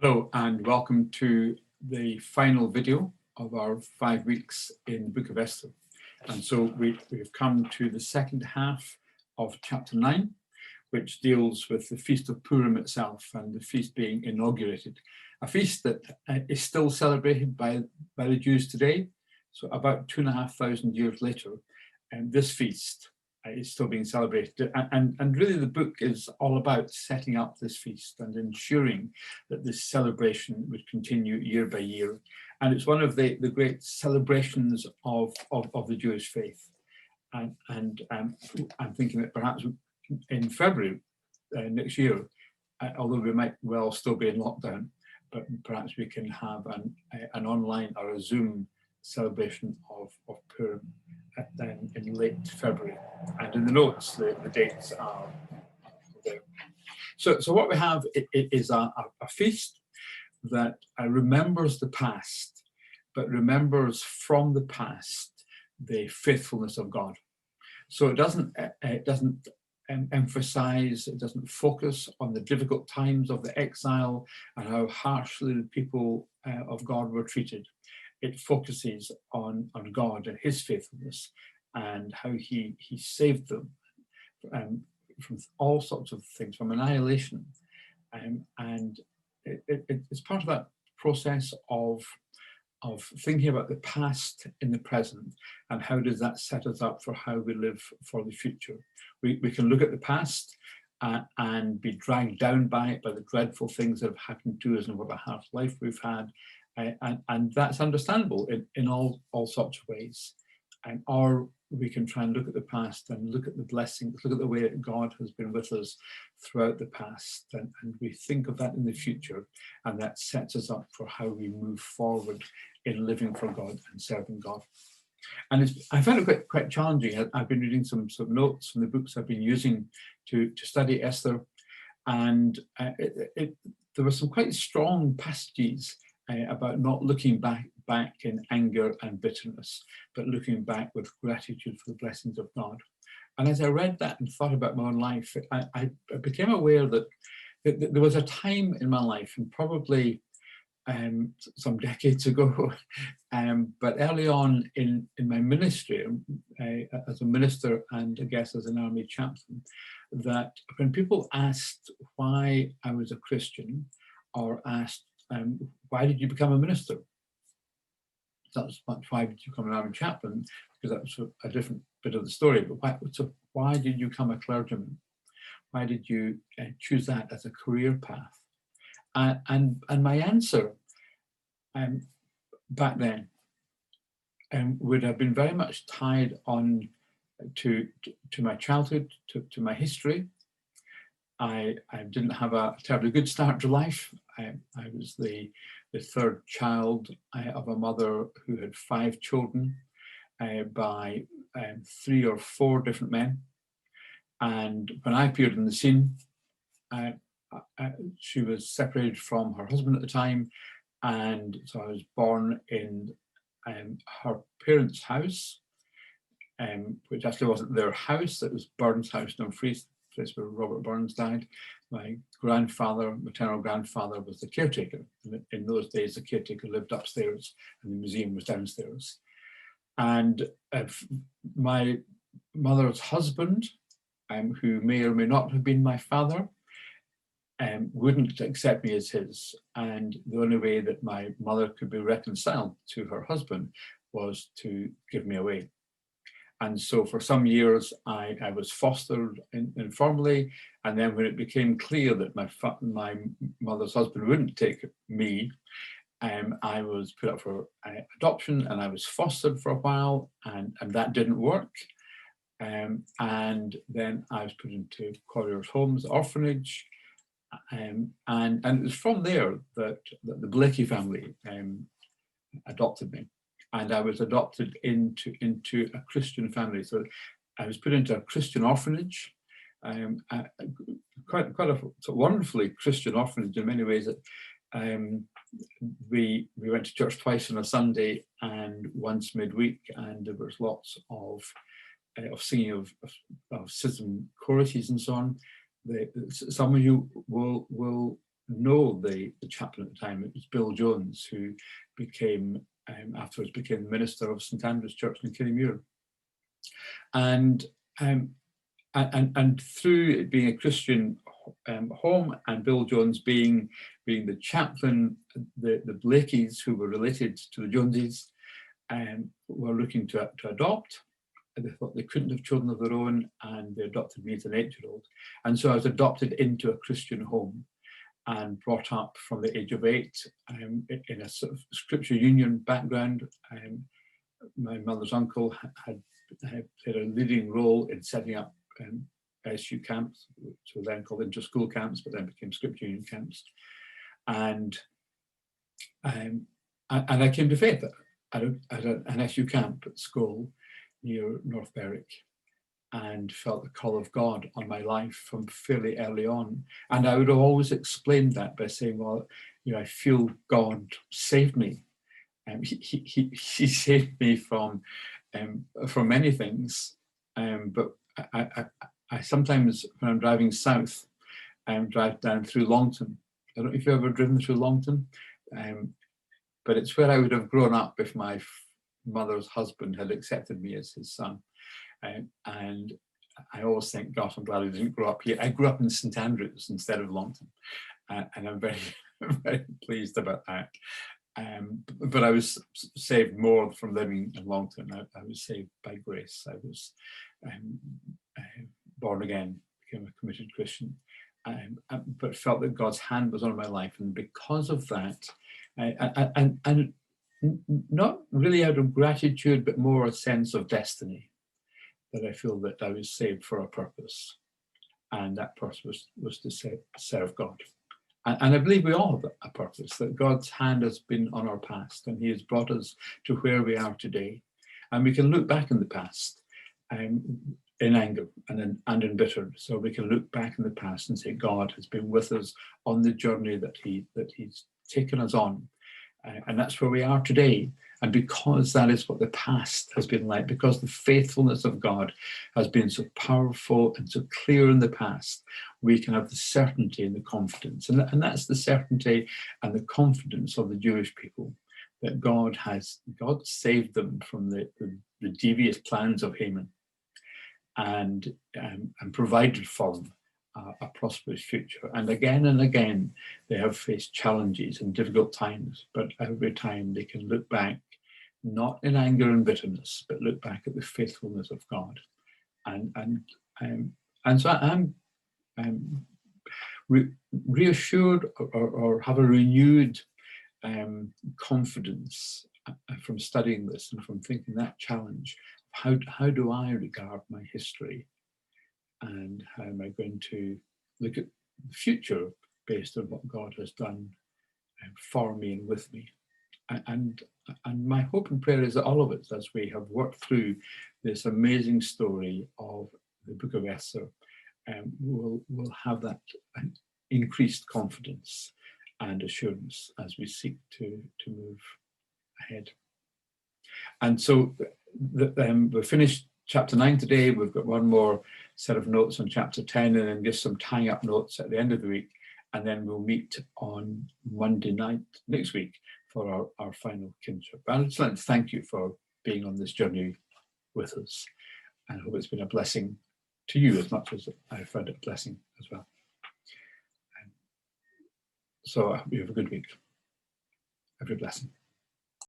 Hello and welcome to the final video of our 5 weeks in the Book of Esther. And so we've come to the second half of chapter 9, which deals with the Feast of Purim itself and the feast being inaugurated. A feast that is still celebrated by the Jews today. So about 2,500 years later, and this feast is still being celebrated. And really the book is all about setting up this feast and ensuring that this celebration would continue year by year. And it's one of the great celebrations of the Jewish faith. And I'm thinking that perhaps in February next year, although we might well still be in lockdown, but perhaps we can have an online or a Zoom celebration of Purim in late February. And in the notes, the dates are there. So what we have is a feast that remembers the past, but remembers from the past the faithfulness of God. So it doesn't emphasize, it doesn't focus on the difficult times of the exile and how harshly the people of God were treated. It focuses on God and his faithfulness and how he saved them from all sorts of things, from annihilation. And it's part of that process of thinking about the past in the present and how does that set us up for how we live for the future. We can look at the past and be dragged down by it, by the dreadful things that have happened to us and what a harsh life we've had. And that's understandable in all sorts of ways. Or we can try and look at the past and look at the blessings, look at the way that God has been with us throughout the past, and we think of that in the future, and that sets us up for how we move forward in living for God and serving God. And I found it quite challenging. I've been reading some notes from the books I've been using to study Esther, and there were some quite strong passages about not looking back in anger and bitterness, but looking back with gratitude for the blessings of God. And as I read that and thought about my own life, I became aware that there was a time in my life, and probably some decades ago, but early on in my ministry, as a minister and I guess as an army chaplain, that when people asked why I was a Christian, or asked, why did you become a minister? That's why did you become an army chaplain? Because that was a different bit of the story. But why did you become a clergyman? Why did you choose that as a career path? And my answer back then would have been very much tied on to my childhood, to my history. I didn't have a terribly good start to life. I was the third child of a mother who had 5 children by 3 or 4 different men. And when I appeared in the scene, she was separated from her husband at the time, and so I was born in her parents' house, which actually wasn't their house, it was Burns' house in Dumfries, the place where Robert Burns died. My grandfather, maternal grandfather, was the caretaker. In those days, the caretaker lived upstairs and the museum was downstairs. And my mother's husband, who may or may not have been my father, wouldn't accept me as his. And the only way that my mother could be reconciled to her husband was to give me away. And so for some years, I was fostered informally. And then when it became clear that my mother's husband wouldn't take me, I was put up for adoption, and I was fostered for a while, and that didn't work. And then I was put into Colliers Homes Orphanage. And it was from there that the Blakey family adopted me. And I was adopted into a Christian family. So I was put into a Christian orphanage, quite a sort of wonderfully Christian orphanage in many ways. That we went to church twice on a Sunday and once midweek, and there was lots of singing of schism choruses and so on. Some of you will know the chaplain at the time. It was Bill Jones, who became afterwards became the minister of St Andrew's Church in Killymuir. And through it being a Christian home, and Bill Jones being the chaplain, the Blakeys, who were related to the Joneses, were looking to adopt. They thought they couldn't have children of their own, and they adopted me as an 8-year-old. And so I was adopted into a Christian home and brought up from the age of 8 in a sort of scripture union background. My mother's uncle had played a leading role in setting up SU camps, which were then called inter-school camps, but then became scripture union camps. And I came to faith at an SU camp at school near North Berwick, and felt the call of God on my life from fairly early on. And I would have always explained that by saying, well, I feel God saved me. He saved me from many things. But I sometimes, when I'm driving south, drive down through Longton. I don't know if you've ever driven through Longton, but it's where I would have grown up if my mother's husband had accepted me as his son. And I always think, gosh, I'm glad I didn't grow up here. I grew up in St Andrews instead of Longton, and I'm very, very pleased about that. But I was saved more from living in Longton. I was saved by grace. I was born again, became a committed Christian, but felt that God's hand was on my life. And because of that, and not really out of gratitude, but more a sense of destiny, that I feel that I was saved for a purpose. And that purpose was to serve God. And I believe we all have a purpose, that God's hand has been on our past, and he has brought us to where we are today. And we can look back in the past in anger and in bitterness. So we can look back in the past and say, God has been with us on the journey that he's taken us on. And that's where we are today. And because that is what the past has been like, because the faithfulness of God has been so powerful and so clear in the past, we can have the certainty and the confidence. And that's the certainty and the confidence of the Jewish people, that God saved them from the devious plans of Haman, and provided for them a prosperous future. And again, they have faced challenges and difficult times, but every time they can look back, not in anger and bitterness, but look back at the faithfulness of God. And so I'm reassured or have a renewed confidence from studying this and from thinking that challenge. How do I regard my history? And how am I going to look at the future based on what God has done for me and with me? And my hope and prayer is that all of us, as we have worked through this amazing story of the Book of Esther, will have that increased confidence and assurance as we seek to move ahead. And so we've finished chapter 9 today. We've got one more set of notes on chapter 10, and then just some tying up notes at the end of the week. And then we'll meet on Monday night next week for our final kinship. And I'd just like to thank you for being on this journey with us. And I hope it's been a blessing to you as much as I found it a blessing as well. So I hope you have a good week. Every blessing.